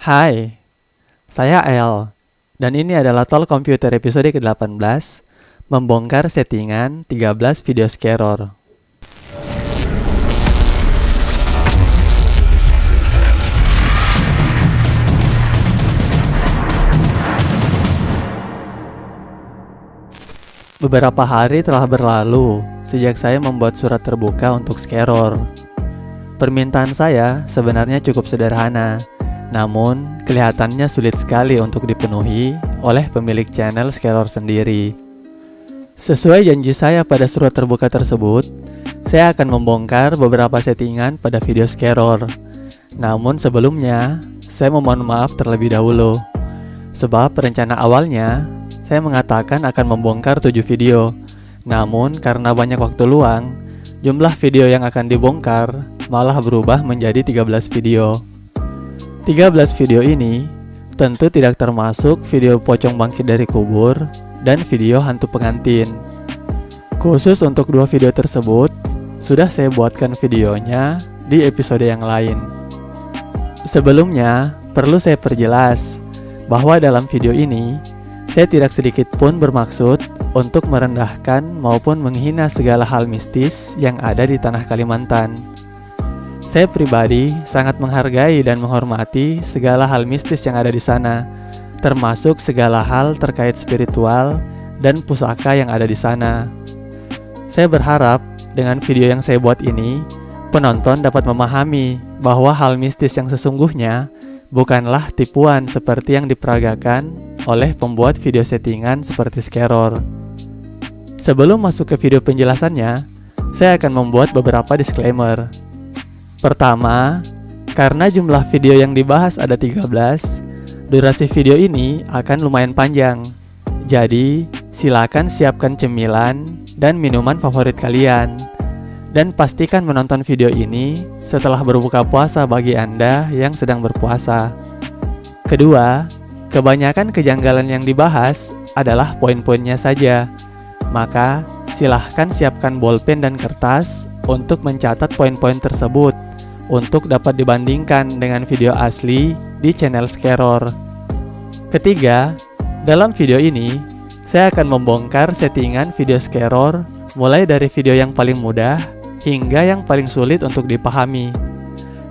Hai, saya El, dan ini adalah Talk Computer episode ke-18, membongkar settingan 13 video scaror. Beberapa hari telah berlalu sejak saya membuat surat terbuka untuk scaror. Permintaan saya sebenarnya cukup sederhana, namun kelihatannya sulit sekali untuk dipenuhi oleh pemilik channel scaror sendiri. Sesuai janji saya pada surat terbuka tersebut, saya akan membongkar beberapa settingan pada video scaror. Namun sebelumnya, saya memohon maaf terlebih dahulu, sebab rencana awalnya saya mengatakan akan membongkar 7 video. Namun karena banyak waktu luang, jumlah video yang akan dibongkar malah berubah menjadi 13 video. 13 video ini tentu tidak termasuk video pocong bangkit dari kubur dan video hantu pengantin. Khusus untuk 2 video tersebut, sudah saya buatkan videonya di episode yang lain. Sebelumnya, perlu saya perjelas bahwa dalam video ini saya tidak sedikit pun bermaksud untuk merendahkan maupun menghina segala hal mistis yang ada di tanah Kalimantan. Saya pribadi sangat menghargai dan menghormati segala hal mistis yang ada di sana, termasuk segala hal terkait spiritual dan pusaka yang ada di sana. Saya berharap dengan video yang saya buat ini, penonton dapat memahami bahwa hal mistis yang sesungguhnya bukanlah tipuan seperti yang diperagakan oleh pembuat video settingan seperti scaror. Sebelum masuk ke video penjelasannya, saya akan membuat beberapa disclaimer. Pertama, karena jumlah video yang dibahas ada 13, durasi video ini akan lumayan panjang. Jadi, silakan siapkan cemilan dan minuman favorit kalian. Dan pastikan menonton video ini setelah berbuka puasa bagi Anda yang sedang berpuasa. Kedua, kebanyakan kejanggalan yang dibahas adalah poin-poinnya saja. Maka, silahkan siapkan bolpen dan kertas untuk mencatat poin-poin tersebut untuk dapat dibandingkan dengan video asli di channel scaror. Ketiga, dalam video ini, saya akan membongkar settingan video scaror mulai dari video yang paling mudah hingga yang paling sulit untuk dipahami.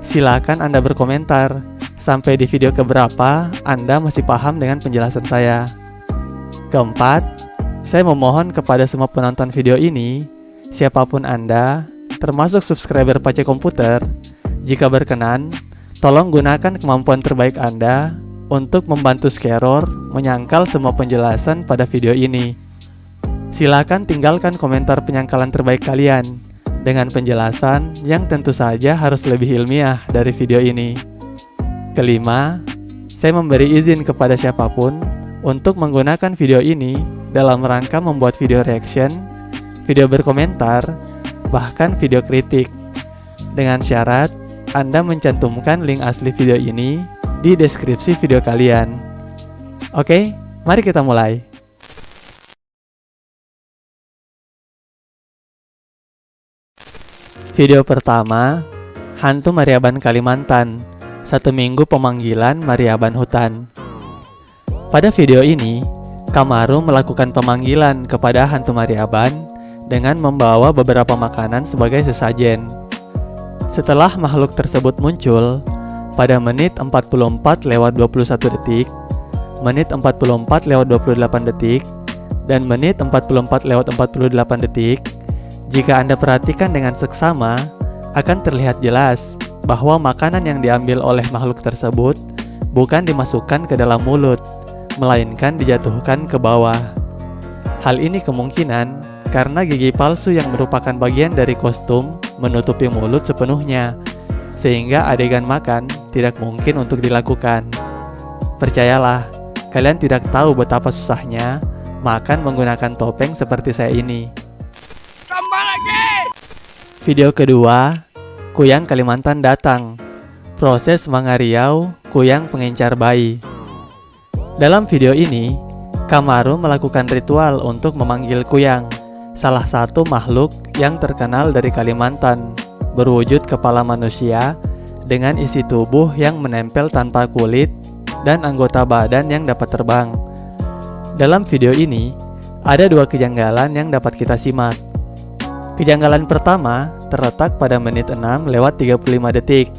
Silakan Anda berkomentar sampai di video keberapa Anda masih paham dengan penjelasan saya. Keempat, saya memohon kepada semua penonton video ini, siapapun Anda, termasuk subscriber Pace Komputer, jika berkenan, tolong gunakan kemampuan terbaik Anda untuk membantu scaror menyangkal semua penjelasan pada video ini. Silakan tinggalkan komentar penyangkalan terbaik kalian dengan penjelasan yang tentu saja harus lebih ilmiah dari video ini. Kelima, saya memberi izin kepada siapapun untuk menggunakan video ini dalam rangka membuat video reaction, video berkomentar, bahkan video kritik. Dengan syarat, Anda mencantumkan link asli video ini di deskripsi video kalian. Oke, mari kita mulai. Video pertama, Hantu Mariaban Kalimantan, 1 minggu pemanggilan Mariaban hutan. Pada video ini, Kamaru melakukan pemanggilan kepada hantu Mariaban dengan membawa beberapa makanan sebagai sesajen. Setelah makhluk tersebut muncul, pada menit 44:21 detik, menit 44:28 detik, dan menit 44:48 detik, jika Anda perhatikan dengan seksama, akan terlihat jelas bahwa makanan yang diambil oleh makhluk tersebut bukan dimasukkan ke dalam mulut, melainkan dijatuhkan ke bawah. Hal ini kemungkinan karena gigi palsu yang merupakan bagian dari kostum menutupi mulut sepenuhnya, sehingga adegan makan tidak mungkin untuk dilakukan. Percayalah, kalian tidak tahu betapa susahnya makan menggunakan topeng seperti saya ini. Tambah lagi! Video kedua, Kuyang Kalimantan datang. Proses Mangariau Kuyang pengencar bayi. Dalam video ini, Kamaru melakukan ritual untuk memanggil Kuyang, salah satu makhluk yang terkenal dari Kalimantan, berwujud kepala manusia dengan isi tubuh yang menempel tanpa kulit dan anggota badan yang dapat terbang. Dalam video ini, ada dua kejanggalan yang dapat kita simak. Kejanggalan pertama terletak pada menit 6:35 detik.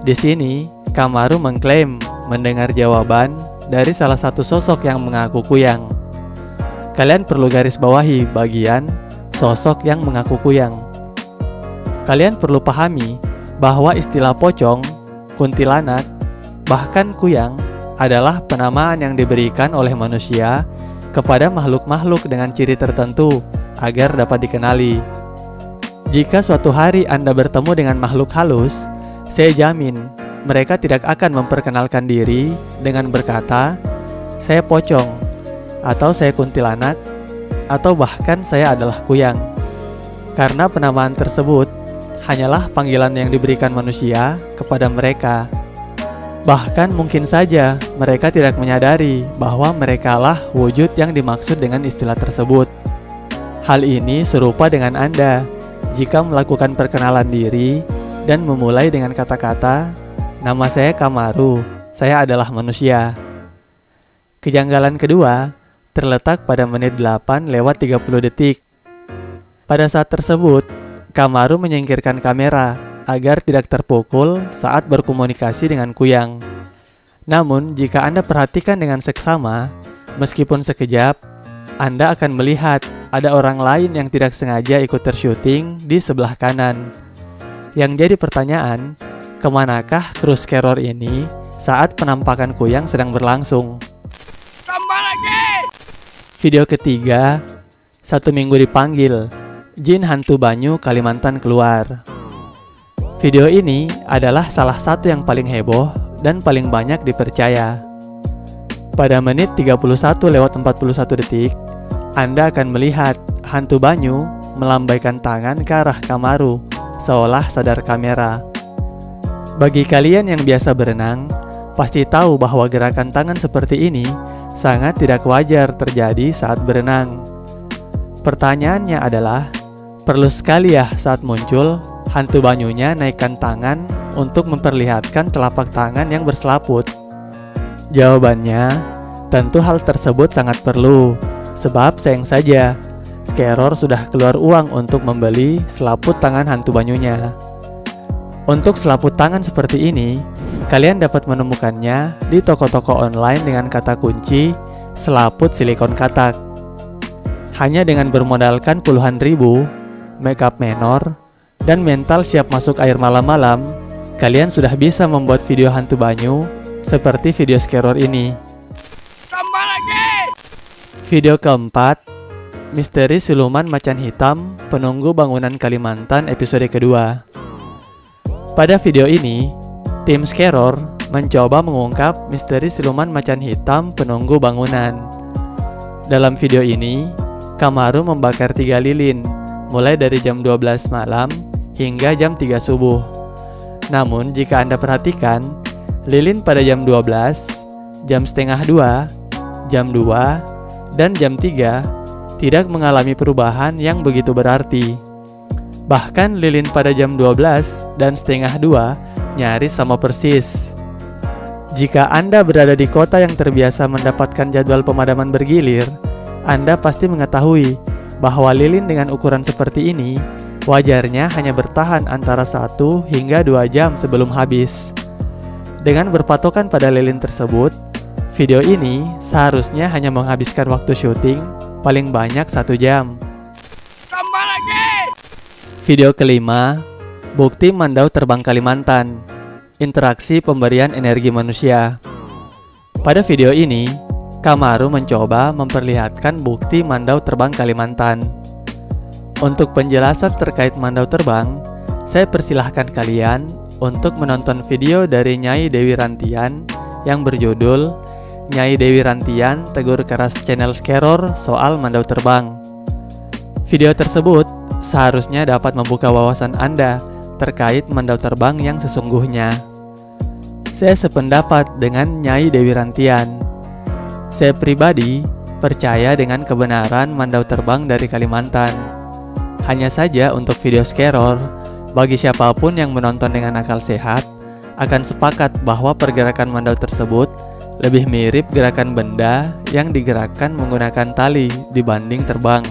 Di sini, Kamaru mengklaim mendengar jawaban dari salah satu sosok yang mengaku kuyang. Kalian perlu garis bawahi bagian sosok yang mengaku kuyang. Kalian perlu pahami bahwa istilah pocong, kuntilanak, bahkan kuyang adalah penamaan yang diberikan oleh manusia kepada makhluk-makhluk dengan ciri tertentu agar dapat dikenali. Jika suatu hari Anda bertemu dengan makhluk halus, saya jamin mereka tidak akan memperkenalkan diri dengan berkata, "Saya pocong," atau "Saya kuntilanak," atau bahkan "Saya adalah kuyang." Karena penamaan tersebut hanyalah panggilan yang diberikan manusia kepada mereka. Bahkan mungkin saja mereka tidak menyadari bahwa merekalah wujud yang dimaksud dengan istilah tersebut. Hal ini serupa dengan Anda jika melakukan perkenalan diri dan memulai dengan kata-kata, "Nama saya Kamaru, saya adalah manusia." Kejanggalan kedua terletak pada menit 8:30 detik. Pada saat tersebut, Kamaru menyingkirkan kamera agar tidak terpukul saat berkomunikasi dengan kuyang. Namun, jika Anda perhatikan dengan seksama, meskipun sekejap, Anda akan melihat ada orang lain yang tidak sengaja ikut tersyuting di sebelah kanan. Yang jadi pertanyaan, kemanakah kru Scaror ini saat penampakan kuyang sedang berlangsung? Tambah lagi! Video ketiga, 1 minggu dipanggil, Jin Hantu Banyu Kalimantan keluar. Video ini adalah salah satu yang paling heboh dan paling banyak dipercaya. Pada menit 31:41 detik, Anda akan melihat hantu banyu melambaikan tangan ke arah Kamaru, seolah sadar kamera. Bagi kalian yang biasa berenang, pasti tahu bahwa gerakan tangan seperti ini sangat tidak wajar terjadi saat berenang. Pertanyaannya adalah, perlu sekali ya saat muncul hantu banyunya naikkan tangan untuk memperlihatkan telapak tangan yang berselaput? Jawabannya, tentu hal tersebut sangat perlu, sebab sayang saja Scaror sudah keluar uang untuk membeli selaput tangan hantu banyunya. Untuk selaput tangan seperti ini, kalian dapat menemukannya di toko-toko online dengan kata kunci selaput silikon katak. Hanya dengan bermodalkan puluhan ribu, makeup menor, dan mental siap masuk air malam-malam, kalian sudah bisa membuat video hantu banyu seperti video Scaror ini. Tambah lagi! Video keempat, Misteri Siluman Macan Hitam Penunggu Bangunan Kalimantan episode kedua. Pada video ini, tim Scaror mencoba mengungkap misteri siluman macan hitam penunggu bangunan. Dalam video ini, Kamaru membakar 3 lilin, mulai dari jam 12 malam hingga jam 3 subuh. Namun jika Anda perhatikan, lilin pada jam 12, jam setengah 2, jam 2, dan jam 3 tidak mengalami perubahan yang begitu berarti. Bahkan lilin pada jam 12 dan setengah 2 nyaris sama persis. Jika Anda berada di kota yang terbiasa mendapatkan jadwal pemadaman bergilir, Anda pasti mengetahui bahwa lilin dengan ukuran seperti ini wajarnya hanya bertahan antara 1 hingga 2 jam sebelum habis. Dengan berpatokan pada lilin tersebut, video ini seharusnya hanya menghabiskan waktu syuting paling banyak 1 jam. Tambah lagi! Video kelima, Bukti Mandau Terbang Kalimantan, Interaksi Pemberian Energi Manusia. Pada video ini, Kamaru mencoba memperlihatkan bukti mandau terbang Kalimantan. Untuk penjelasan terkait mandau terbang, saya persilahkan kalian untuk menonton video dari Nyai Dewi Rantian yang berjudul Nyai Dewi Rantian Tegur Keras Channel Scaror Soal Mandau Terbang. Video tersebut seharusnya dapat membuka wawasan Anda terkait mandau terbang yang sesungguhnya. Saya sependapat dengan Nyai Dewi Rantian. Saya pribadi percaya dengan kebenaran mandau terbang dari Kalimantan. Hanya saja untuk video Scaror, bagi siapapun yang menonton dengan akal sehat, akan sepakat bahwa pergerakan mandau tersebut lebih mirip gerakan benda yang digerakkan menggunakan tali dibanding terbang.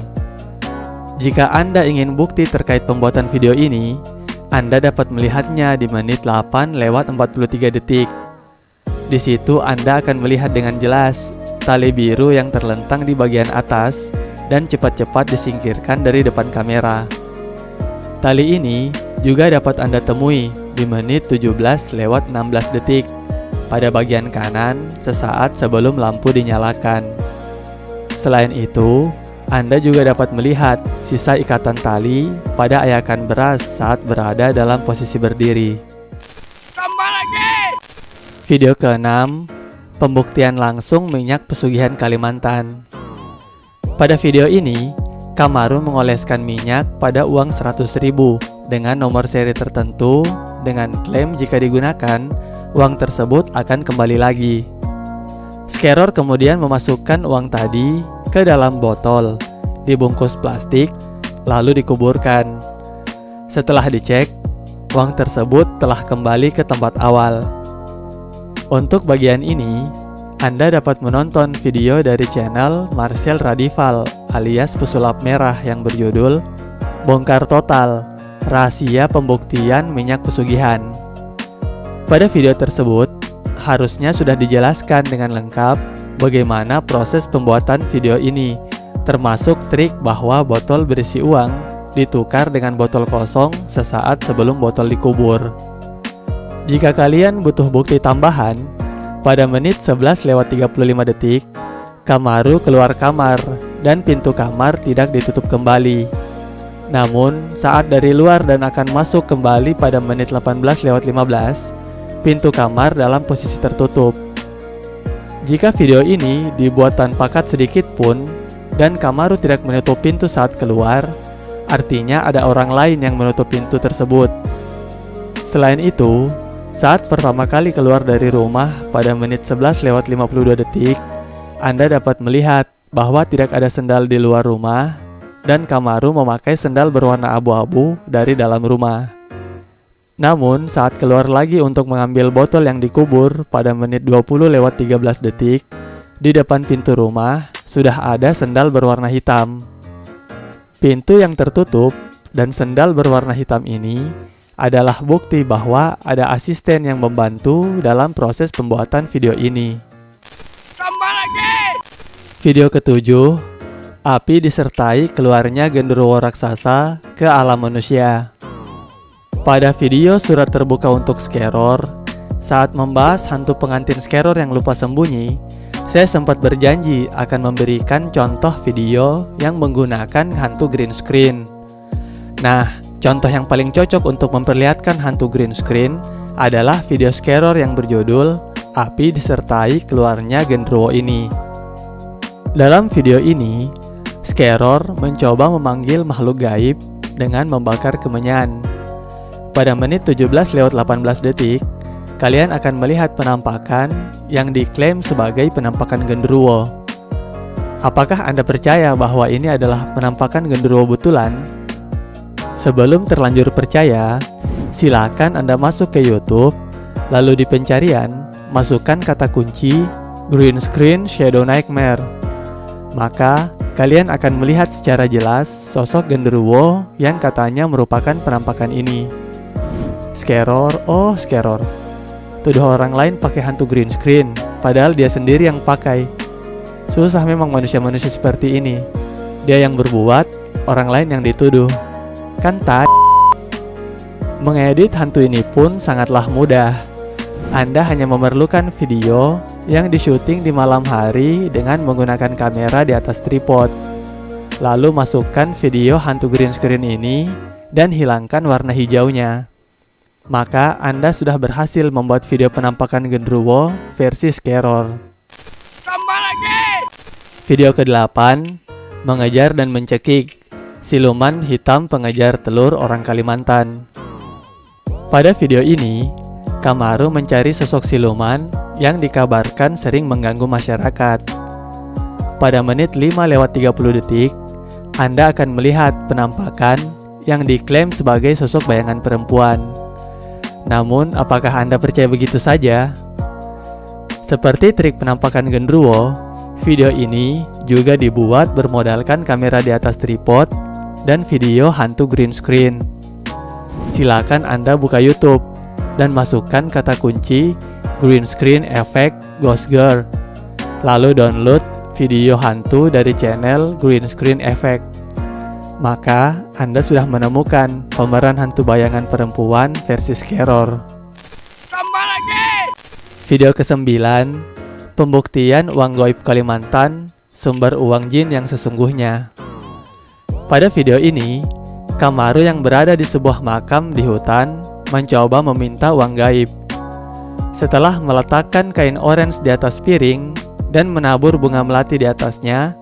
Jika Anda ingin bukti terkait pembuatan video ini, Anda dapat melihatnya di menit 8:43 detik. Di situ Anda akan melihat dengan jelas tali biru yang terlentang di bagian atas dan cepat-cepat disingkirkan dari depan kamera. Tali ini juga dapat Anda temui di menit 17:16 detik pada bagian kanan sesaat sebelum lampu dinyalakan. Selain itu, Anda juga dapat melihat sisa ikatan tali pada ayakan beras saat berada dalam posisi berdiri. Tambah lagi. Video ke-6, pembuktian langsung minyak pesugihan Kalimantan. Pada video ini, Kamaru mengoleskan minyak pada uang 100.000 dengan nomor seri tertentu dengan klaim jika digunakan, uang tersebut akan kembali lagi. Skeror kemudian memasukkan uang tadi ke dalam botol, dibungkus plastik, lalu dikuburkan. Setelah dicek, uang tersebut telah kembali ke tempat awal. Untuk bagian ini, Anda dapat menonton video dari channel Marcel Radival alias Pesulap Merah yang berjudul Bongkar Total, Rahasia Pembuktian Minyak Pesugihan. Pada video tersebut, harusnya sudah dijelaskan dengan lengkap bagaimana proses pembuatan video ini, termasuk trik bahwa botol berisi uang ditukar dengan botol kosong sesaat sebelum botol dikubur. Jika kalian butuh bukti tambahan, pada menit 11:35 detik, Kamaru keluar kamar dan pintu kamar tidak ditutup kembali. Namun, saat dari luar dan akan masuk kembali pada menit 18:15, pintu kamar dalam posisi tertutup. Jika video ini dibuat tanpa cut sedikit pun dan Kamaru tidak menutup pintu saat keluar, artinya ada orang lain yang menutup pintu tersebut. Selain itu, saat pertama kali keluar dari rumah pada menit 11:52 detik, Anda dapat melihat bahwa tidak ada sendal di luar rumah dan Kamaru memakai sendal berwarna abu-abu dari dalam rumah. Namun, saat keluar lagi untuk mengambil botol yang dikubur pada menit 20:13 detik, di depan pintu rumah sudah ada sendal berwarna hitam. Pintu yang tertutup dan sendal berwarna hitam ini adalah bukti bahwa ada asisten yang membantu dalam proses pembuatan video ini. Tambah lagi. Video ke-7, api disertai keluarnya genderuwo raksasa ke alam manusia. Pada video surat terbuka untuk Skeror, saat membahas hantu pengantin Skeror yang lupa sembunyi, saya sempat berjanji akan memberikan contoh video yang menggunakan hantu green screen. Nah, contoh yang paling cocok untuk memperlihatkan hantu green screen adalah video Skeror yang berjudul Api Disertai Keluarnya Genderuwo ini. Dalam video ini, Skeror mencoba memanggil makhluk gaib dengan membakar kemenyan. Pada menit 17:18 detik, kalian akan melihat penampakan yang diklaim sebagai penampakan genderuwo. Apakah Anda percaya bahwa ini adalah penampakan genderuwo betulan? Sebelum terlanjur percaya, silakan Anda masuk ke YouTube, lalu di pencarian, masukkan kata kunci Green Screen Shadow Nightmare. Maka, kalian akan melihat secara jelas sosok genderuwo yang katanya merupakan penampakan ini. Skeror, oh Skeror, tuduh orang lain pakai hantu green screen, padahal dia sendiri yang pakai. Susah memang manusia-manusia seperti ini. Dia yang berbuat, orang lain yang dituduh. Kan Mengedit hantu ini pun sangatlah mudah. Anda hanya memerlukan video yang disyuting di malam hari dengan menggunakan kamera di atas tripod. Lalu masukkan video hantu green screen ini dan hilangkan warna hijaunya. Maka Anda sudah berhasil membuat video penampakan genderuwo versi Skeror. Tambah lagi. Video ke-8, mengejar dan mencekik siluman hitam pengejar telur orang Kalimantan. Pada video ini, Kamaru mencari sosok siluman yang dikabarkan sering mengganggu masyarakat. Pada menit 5:30 detik, Anda akan melihat penampakan yang diklaim sebagai sosok bayangan perempuan. Namun, apakah Anda percaya begitu saja? Seperti trik penampakan genderuwo, video ini juga dibuat bermodalkan kamera di atas tripod dan video hantu green screen. Silakan Anda buka YouTube dan masukkan kata kunci green screen effect ghost girl. Lalu download video hantu dari channel Green Screen Effect. Maka Anda sudah menemukan pemeran hantu bayangan perempuan versi Scaror. Tambah lagi. Video ke-9, pembuktian uang goib Kalimantan, sumber uang jin yang sesungguhnya. Pada video ini, Kamaru yang berada di sebuah makam di hutan mencoba meminta uang gaib. Setelah meletakkan kain orange di atas piring dan menabur bunga melati di atasnya,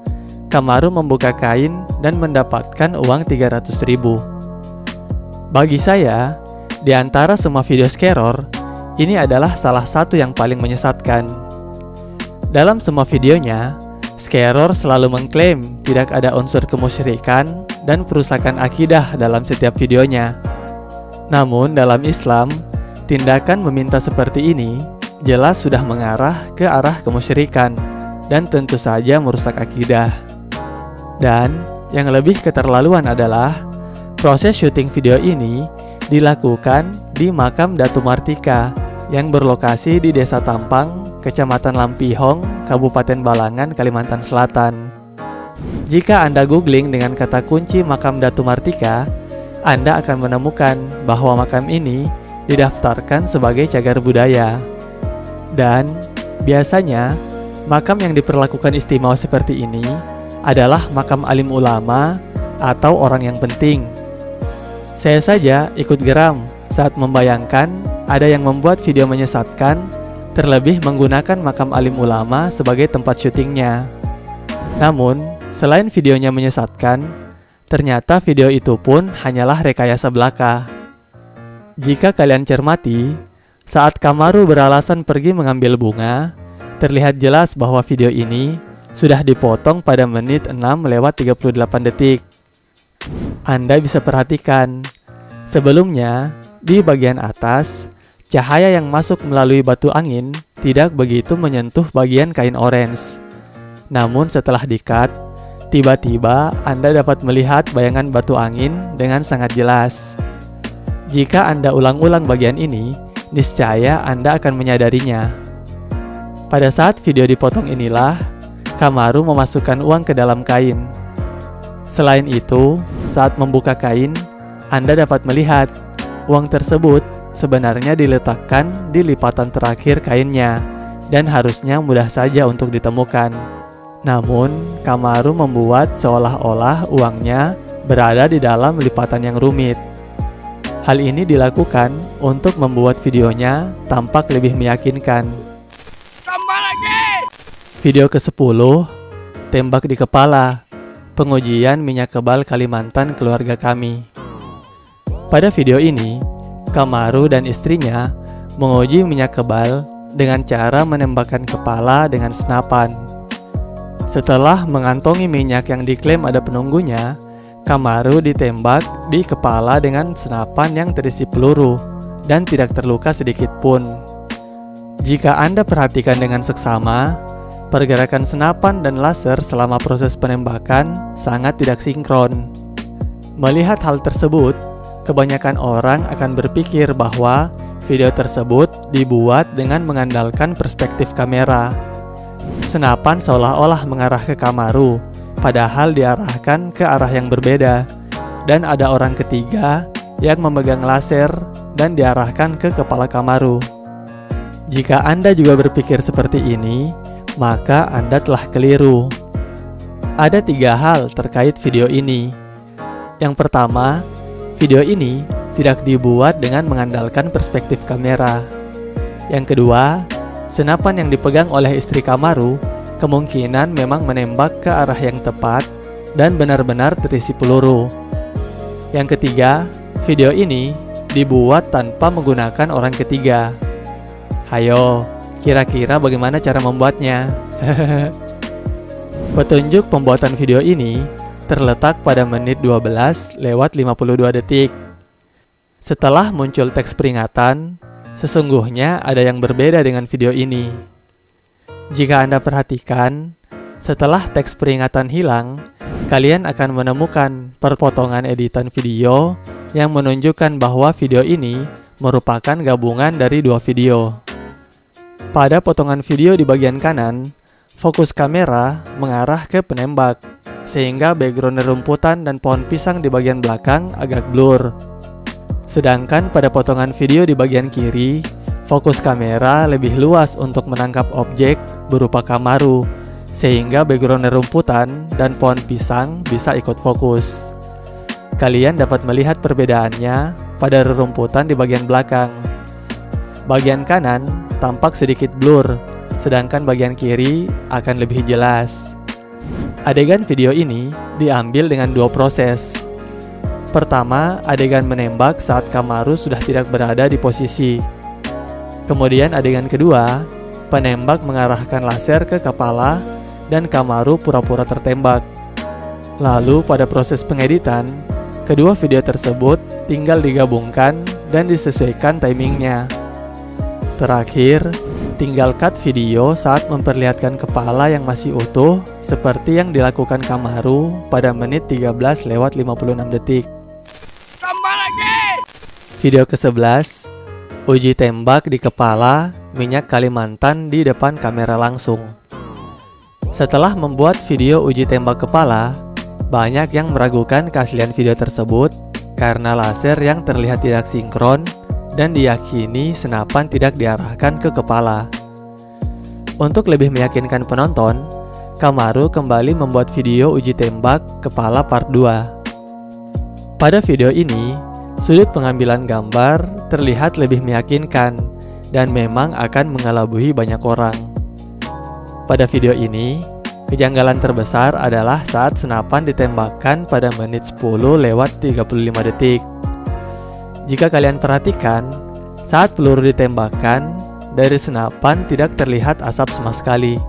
Kamaru membuka kain dan mendapatkan uang 300.000. Bagi saya, di antara semua video Scaror, ini adalah salah satu yang paling menyesatkan. Dalam semua videonya, Scaror selalu mengklaim tidak ada unsur kemusyrikan dan perusakan akidah dalam setiap videonya. Namun dalam Islam, tindakan meminta seperti ini jelas sudah mengarah ke arah kemusyrikan dan tentu saja merusak akidah. Dan yang lebih keterlaluan adalah proses syuting video ini dilakukan di makam Datu Martika yang berlokasi di Desa Tampang, Kecamatan Lampihong, Kabupaten Balangan, Kalimantan Selatan. Jika Anda googling dengan kata kunci makam Datu Martika, Anda akan menemukan bahwa makam ini didaftarkan sebagai cagar budaya. Dan biasanya makam yang diperlakukan istimewa seperti ini adalah makam alim ulama atau orang yang penting. Saya saja ikut geram saat membayangkan ada yang membuat video menyesatkan, terlebih menggunakan makam alim ulama sebagai tempat syutingnya. Namun, selain videonya menyesatkan, ternyata video itu pun hanyalah rekayasa belaka. Jika kalian cermati, saat Kamaru beralasan pergi mengambil bunga, terlihat jelas bahwa video ini sudah dipotong pada menit 6:38 detik. Anda bisa perhatikan, sebelumnya di bagian atas, cahaya yang masuk melalui batu angin tidak begitu menyentuh bagian kain orange. Namun setelah di-cut, tiba-tiba Anda dapat melihat bayangan batu angin dengan sangat jelas. Jika Anda ulang-ulang bagian ini, niscaya Anda akan menyadarinya. Pada saat video dipotong inilah, Kamaru memasukkan uang ke dalam kain. Selain itu, saat membuka kain, Anda dapat melihat uang tersebut sebenarnya diletakkan di lipatan terakhir kainnya dan harusnya mudah saja untuk ditemukan. Namun, Kamaru membuat seolah-olah uangnya berada di dalam lipatan yang rumit. Hal ini dilakukan untuk membuat videonya tampak lebih meyakinkan. Tambah lagi. Video ke-10, tembak di kepala, pengujian minyak kebal Kalimantan keluarga kami. Pada video ini, Kamaru dan istrinya menguji minyak kebal dengan cara menembakkan kepala dengan senapan. Setelah mengantongi minyak yang diklaim ada penunggunya, Kamaru ditembak di kepala dengan senapan yang terisi peluru dan tidak terluka sedikit pun. Jika Anda perhatikan dengan seksama, pergerakan senapan dan laser selama proses penembakan sangat tidak sinkron. Melihat hal tersebut, kebanyakan orang akan berpikir bahwa video tersebut dibuat dengan mengandalkan perspektif kamera. Senapan seolah-olah mengarah ke Kamaru, padahal diarahkan ke arah yang berbeda, dan ada orang ketiga yang memegang laser dan diarahkan ke kepala Kamaru. Jika Anda juga berpikir seperti ini, maka Anda telah keliru. Ada 3 hal terkait video ini. Yang pertama, video ini tidak dibuat dengan mengandalkan perspektif kamera. Yang kedua, senapan yang dipegang oleh istri Kamaru kemungkinan memang menembak ke arah yang tepat dan benar-benar terisi peluru. Yang ketiga, video ini dibuat tanpa menggunakan orang ketiga. Hayo, kira-kira bagaimana cara membuatnya? Petunjuk pembuatan video ini terletak pada menit 12:52 detik. Setelah muncul teks peringatan, sesungguhnya ada yang berbeda dengan video ini. Jika Anda perhatikan, setelah teks peringatan hilang, kalian akan menemukan perpotongan editan video yang menunjukkan bahwa video ini merupakan gabungan dari dua video. Pada potongan video di bagian kanan, fokus kamera mengarah ke penembak, sehingga background rumputan dan pohon pisang di bagian belakang agak blur. Sedangkan pada potongan video di bagian kiri, fokus kamera lebih luas untuk menangkap objek berupa Kamaru, sehingga background rumputan dan pohon pisang bisa ikut fokus. Kalian dapat melihat perbedaannya pada rerumputan di bagian belakang. Bagian kanan tampak sedikit blur, sedangkan bagian kiri akan lebih jelas. Adegan video ini diambil dengan dua proses. Pertama, adegan menembak saat Kamaru sudah tidak berada di posisi. Kemudian adegan kedua, penembak mengarahkan laser ke kepala dan Kamaru pura-pura tertembak. Lalu pada proses pengeditan, kedua video tersebut tinggal digabungkan dan disesuaikan timingnya. Terakhir, tinggal cut video saat memperlihatkan kepala yang masih utuh seperti yang dilakukan Kamaru pada menit 13:56 detik. Tambah lagi! Video ke-11, uji tembak di kepala minyak Kalimantan di depan kamera langsung. Setelah membuat video uji tembak kepala, banyak yang meragukan keaslian video tersebut karena laser yang terlihat tidak sinkron dan diyakini senapan tidak diarahkan ke kepala. Untuk lebih meyakinkan penonton, Kamaru kembali membuat video uji tembak kepala part 2. Pada video ini, sudut pengambilan gambar terlihat lebih meyakinkan dan memang akan mengelabui banyak orang. Pada video ini, kejanggalan terbesar adalah saat senapan ditembakkan pada menit 10:35 detik. Jika kalian perhatikan, saat peluru ditembakkan, dari senapan tidak terlihat asap sama sekali.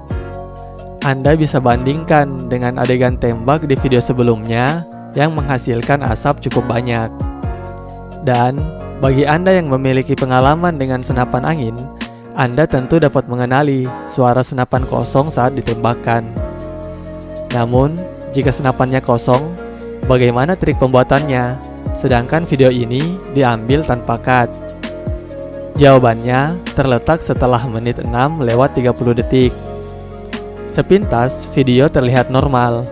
Anda bisa bandingkan dengan adegan tembak di video sebelumnya yang menghasilkan asap cukup banyak. Dan bagi Anda yang memiliki pengalaman dengan senapan angin, Anda tentu dapat mengenali suara senapan kosong saat ditembakkan. Namun, jika senapannya kosong, bagaimana trik pembuatannya? Sedangkan video ini diambil tanpa cut. Jawabannya terletak setelah menit 6:30 detik. Sepintas, video terlihat normal.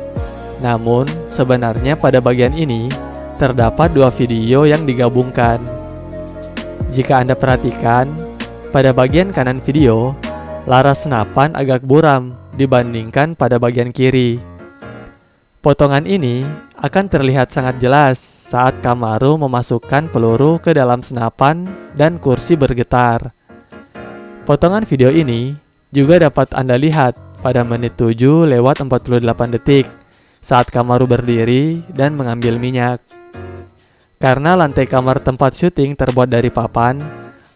Namun, sebenarnya pada bagian ini terdapat dua video yang digabungkan. Jika Anda perhatikan, pada bagian kanan video, laras senapan agak buram dibandingkan pada bagian kiri. Potongan ini akan terlihat sangat jelas saat Kamaru memasukkan peluru ke dalam senapan dan kursi bergetar. Potongan video ini juga dapat Anda lihat pada menit 7:48 detik saat Kamaru berdiri dan mengambil minyak. Karena lantai kamar tempat syuting terbuat dari papan,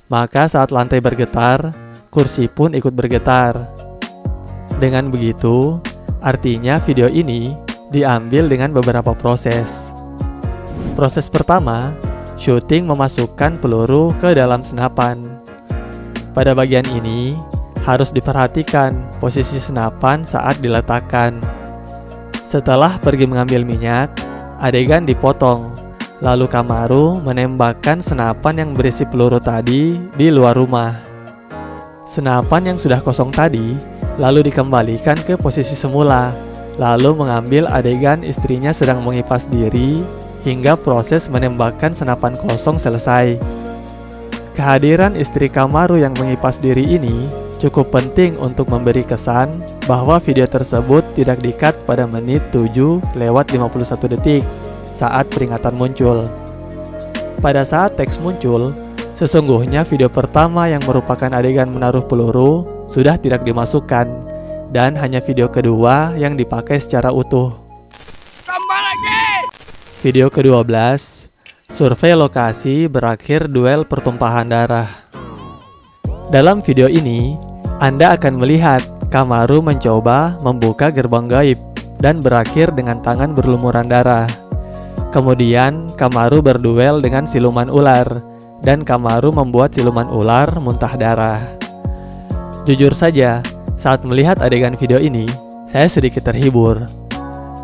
maka saat lantai bergetar, kursi pun ikut bergetar. Dengan begitu, artinya video ini diambil dengan beberapa proses. Proses pertama, syuting memasukkan peluru ke dalam senapan. Pada bagian ini, harus diperhatikan posisi senapan saat diletakkan. Setelah pergi mengambil minyak, adegan dipotong. Lalu Kamaru menembakkan senapan yang berisi peluru tadi di luar rumah. Senapan yang sudah kosong tadi lalu dikembalikan ke posisi semula, lalu mengambil adegan istrinya sedang mengipas diri hingga proses menembakkan senapan kosong selesai. Kehadiran istri Kamaru yang mengipas diri ini cukup penting untuk memberi kesan bahwa video tersebut tidak di-cut pada menit 7:51 detik saat peringatan muncul. Pada saat teks muncul, sesungguhnya video pertama yang merupakan adegan menaruh peluru sudah tidak dimasukkan dan hanya video kedua yang dipakai secara utuh. Tambah lagi! Video ke-12, survei lokasi berakhir duel pertumpahan darah. Dalam video ini, Anda akan melihat Kamaru mencoba membuka gerbang gaib dan berakhir dengan tangan berlumuran darah. Kemudian Kamaru berduel dengan siluman ular, dan Kamaru membuat siluman ular muntah darah. Jujur saja, saat melihat adegan video ini, saya sedikit terhibur.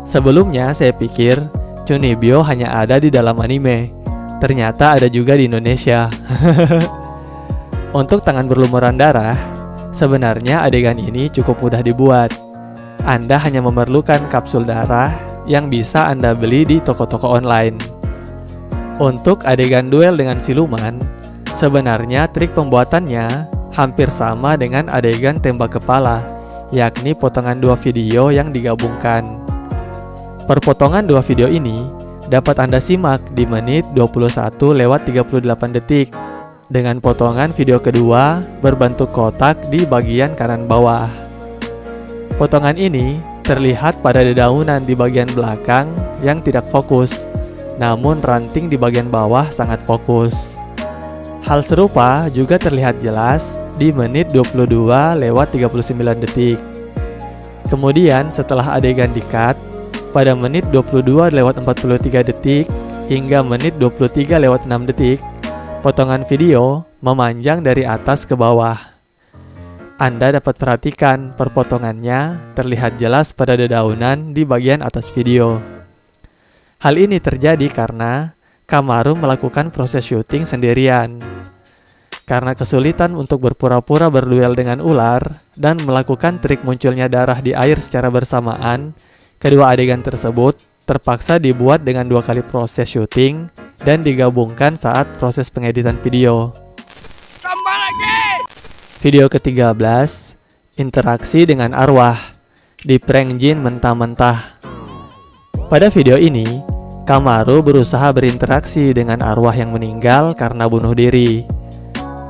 Sebelumnya saya pikir Chunibyo hanya ada di dalam anime. Ternyata ada juga di Indonesia. Untuk tangan berlumuran darah, sebenarnya adegan ini cukup mudah dibuat. Anda hanya memerlukan kapsul darah yang bisa Anda beli di toko-toko online. Untuk adegan duel dengan siluman, sebenarnya trik pembuatannya hampir sama dengan adegan tembak kepala, yakni potongan dua video yang digabungkan. Perpotongan dua video ini dapat Anda simak di menit 21:38 detik, dengan potongan video kedua berbentuk kotak di bagian kanan bawah. Potongan ini terlihat pada dedaunan di bagian belakang yang tidak fokus, namun ranting di bagian bawah sangat fokus. Hal serupa juga terlihat jelas di menit 22:39 detik. Kemudian setelah adegan di-cut, pada menit 22:43 detik hingga menit 23:06 detik, potongan video memanjang dari atas ke bawah. Anda dapat perhatikan perpotongannya terlihat jelas pada dedaunan di bagian atas video. Hal ini terjadi karena Kamaru melakukan proses syuting sendirian. Karena kesulitan untuk berpura-pura berduel dengan ular dan melakukan trik munculnya darah di air secara bersamaan, kedua adegan tersebut terpaksa dibuat dengan 2 kali proses syuting dan digabungkan saat proses pengeditan video. Tambah lagi! Video ke-13, interaksi dengan arwah, di prank Jin mentah-mentah. Pada video ini, Kamaru berusaha berinteraksi dengan arwah yang meninggal karena bunuh diri.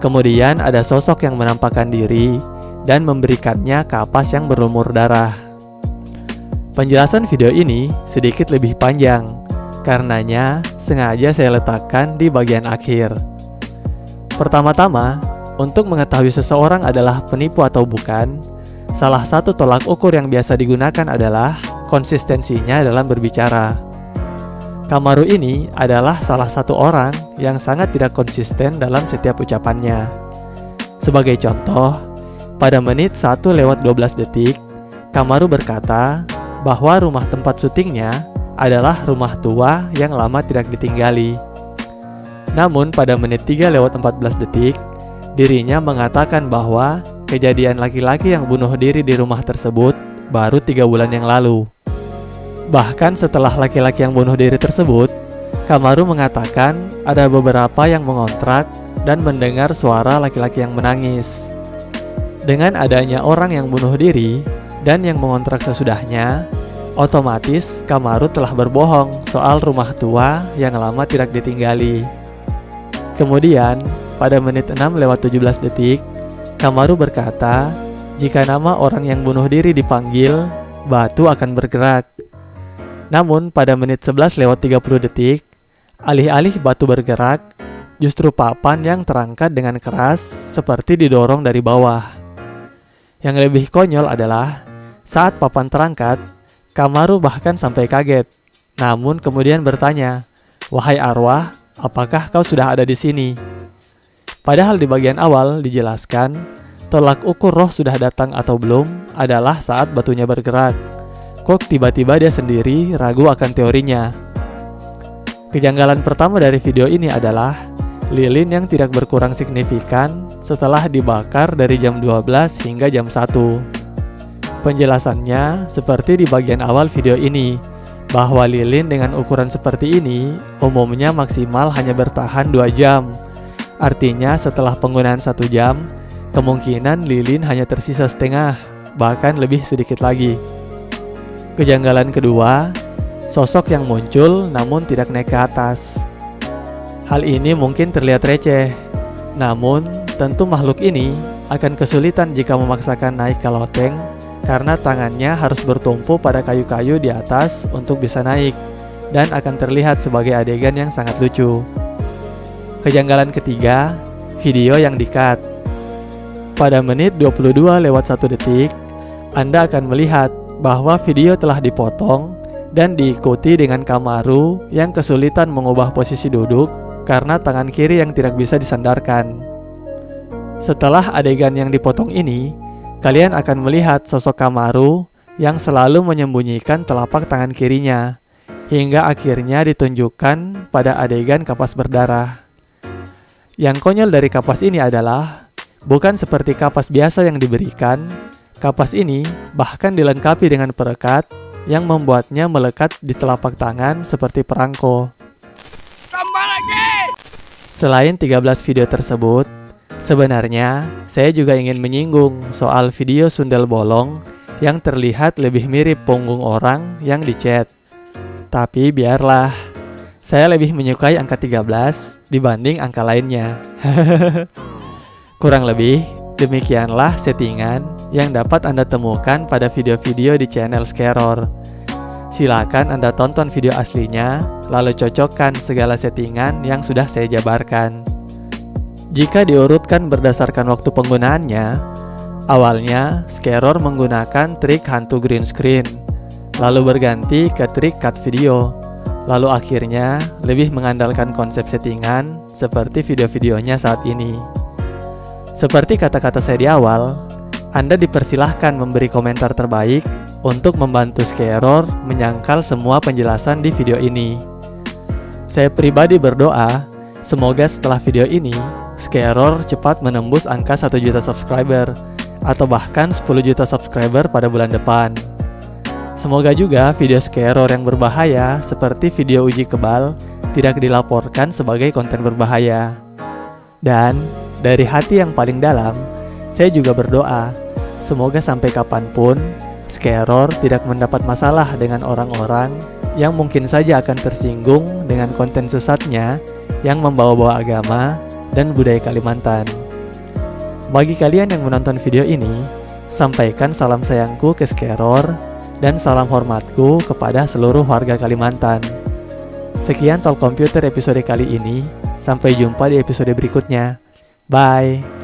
Kemudian ada sosok yang menampakkan diri dan memberikannya kapas yang berlumur darah. Penjelasan video ini sedikit lebih panjang, karenanya sengaja saya letakkan di bagian akhir. Pertama-tama, untuk mengetahui seseorang adalah penipu atau bukan, salah satu tolak ukur yang biasa digunakan adalah konsistensinya dalam berbicara. Kamaru ini adalah salah satu orang yang sangat tidak konsisten dalam setiap ucapannya. Sebagai contoh, pada menit 1:12 detik, Kamaru berkata bahwa rumah tempat syutingnya adalah rumah tua yang lama tidak ditinggali. Namun pada menit 3:14 detik, dirinya mengatakan bahwa kejadian laki-laki yang bunuh diri di rumah tersebut baru 3 bulan yang lalu. Bahkan setelah laki-laki yang bunuh diri tersebut, Kamaru mengatakan ada beberapa yang mengontrak dan mendengar suara laki-laki yang menangis. Dengan adanya orang yang bunuh diri dan yang mengontrak sesudahnya, otomatis Kamaru telah berbohong soal rumah tua yang lama tidak ditinggali. Kemudian, pada menit 6:17 detik, Kamaru berkata, jika nama orang yang bunuh diri dipanggil, batu akan bergerak. Namun pada menit 11:30 detik, alih-alih batu bergerak, justru papan yang terangkat dengan keras seperti didorong dari bawah. Yang lebih konyol adalah, saat papan terangkat, Kamaru bahkan sampai kaget, namun kemudian bertanya, "Wahai arwah, apakah kau sudah ada di sini?" Padahal di bagian awal dijelaskan, tolak ukur roh sudah datang atau belum adalah saat batunya bergerak. Kok tiba-tiba dia sendiri ragu akan teorinya? Kejanggalan pertama dari video ini adalah lilin yang tidak berkurang signifikan setelah dibakar dari jam 12 hingga jam 1. Penjelasannya seperti di bagian awal video ini, bahwa lilin dengan ukuran seperti ini umumnya maksimal hanya bertahan 2 jam. Artinya setelah penggunaan 1 jam, kemungkinan lilin hanya tersisa setengah, bahkan lebih sedikit lagi. Kejanggalan kedua, sosok yang muncul namun tidak naik ke atas. Hal ini mungkin terlihat receh, namun tentu makhluk ini akan kesulitan jika memaksakan naik ke loteng karena tangannya harus bertumpu pada kayu-kayu di atas untuk bisa naik, dan akan terlihat sebagai adegan yang sangat lucu. Kejanggalan ketiga, video yang di-cut. Pada menit 22:01 detik, Anda akan melihat bahwa video telah dipotong dan diikuti dengan Kamaru yang kesulitan mengubah posisi duduk karena tangan kiri yang tidak bisa disandarkan. Setelah adegan yang dipotong ini, kalian akan melihat sosok Kamaru yang selalu menyembunyikan telapak tangan kirinya, hingga akhirnya ditunjukkan pada adegan kapas berdarah. Yang konyol dari kapas ini adalah, bukan seperti kapas biasa yang diberikan, kapas ini bahkan dilengkapi dengan perekat yang membuatnya melekat di telapak tangan seperti perangko. Tambah lagi! Selain 13 video tersebut, sebenarnya saya juga ingin menyinggung soal video sundel bolong yang terlihat lebih mirip punggung orang yang dicat. Tapi biarlah, saya lebih menyukai angka 13 dibanding angka lainnya. Kurang lebih, demikianlah settingan yang dapat Anda temukan pada video-video di channel Scaror. Silakan Anda tonton video aslinya, lalu cocokkan segala settingan yang sudah saya jabarkan. Jika diurutkan berdasarkan waktu penggunaannya, awalnya Scaror menggunakan trik hantu green screen, lalu berganti ke trik cut video, lalu akhirnya lebih mengandalkan konsep settingan seperti video-videonya saat ini. Seperti kata-kata saya di awal, Anda dipersilahkan memberi komentar terbaik untuk membantu Scaror menyangkal semua penjelasan di video ini. Saya pribadi berdoa, semoga setelah video ini, Scaror cepat menembus angka 1 juta subscriber, atau bahkan 10 juta subscriber pada bulan depan. Semoga juga video Scaror yang berbahaya seperti video uji kebal tidak dilaporkan sebagai konten berbahaya. Dan dari hati yang paling dalam, saya juga berdoa, semoga sampai kapanpun Scaror tidak mendapat masalah dengan orang-orang yang mungkin saja akan tersinggung dengan konten sesatnya yang membawa-bawa agama dan budaya Kalimantan. Bagi kalian yang menonton video ini, sampaikan salam sayangku ke Scaror dan salam hormatku kepada seluruh warga Kalimantan. Sekian Talk Computer episode kali ini, sampai jumpa di episode berikutnya. Bye!